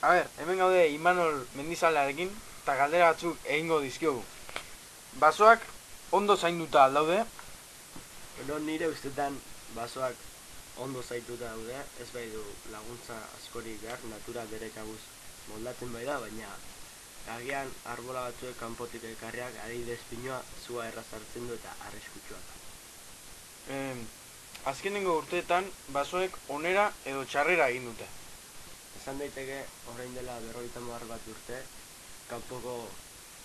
A ber, hemen gaude Imanol Mendizalearekin, eta galdera batzuk egingo dizkiogu. Basoak ondo zainduta aldaude? Bueno, nire ustetan basoak ondo zaituta daude, ez bai du laguntza askori behar, natura bere kabuz moldatzen bai da, baina agian arbola batzuek kanpotik ekarriak adibidez pinua zua erraz hartzen du eta arriskutsua da. Azkenengo urteetan basoek onera edo txarrera egin dute. Esan daiteke orain dela 50 bat urte, kanpoko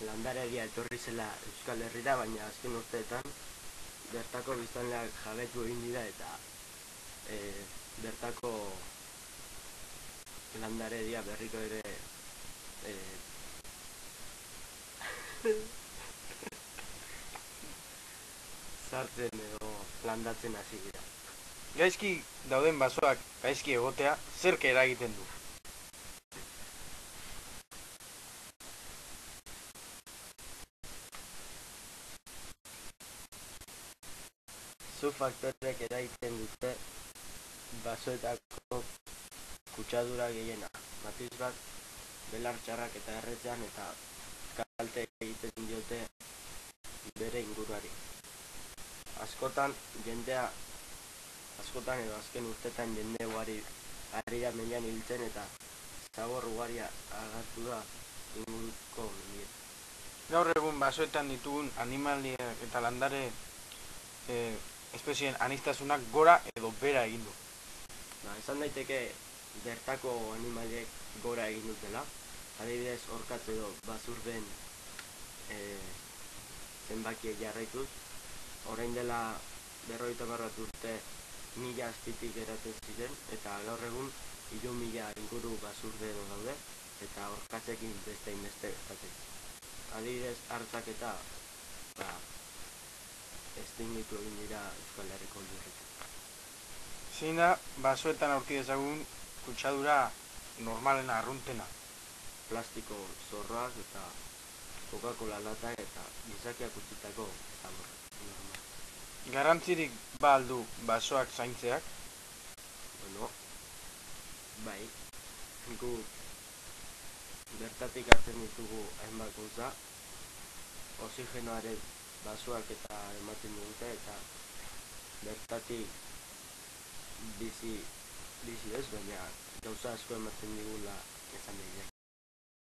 landaredia etorri zela Euskal Herrira, baina azken urteetan bertako biztanleak jabetu egin dira eta bertako landaredia berriko ere sartzen edo landatzen hasi dira. Gaizki dauden basoak gaizki egotea zerk eragiten du. Zu faktorek eragiten dute basoetako kutsadura gehiena. Matiz bat, belar txarrak eta erretzean eta kalte egiten diote bere inguruari. Askotan edo azken urtetan jende ugari ari da mendian hiltzen eta zabor ugari agertu da inguruko mendietan. Gaur egun basoetan ditugun animaliak eta landare espezien aniztasunak gora edo bera egin du. Esan daiteke bertako animaliek gora egin dutela, adibidez orkatz edo bazurden zenbakiek jarraituz, orain dela 50 urte 1000 azpitik geratzen ziren, eta gaur egun 3000 inguru bazurde edo daude, eta orkatzekin beste inbeste gertatzen. Adibidez hartzak eta estingitu egin dira Euskal Herriko lurretan. Zein da basoetan aurki dezagun kutsadura normalena arruntena. Plastiko zorroak eta Coca-Cola latak eta gizakiak utzitako zaborrak. Garrantzirik ba al du basoak zaintzeak? Bueno, bai, gu bertatik hartzen ditugu hainbat gauza, oxigenoaren basoak eta ematen digute eta bertatik bizi ez, baina gauza asko ematen digula esan daiteke.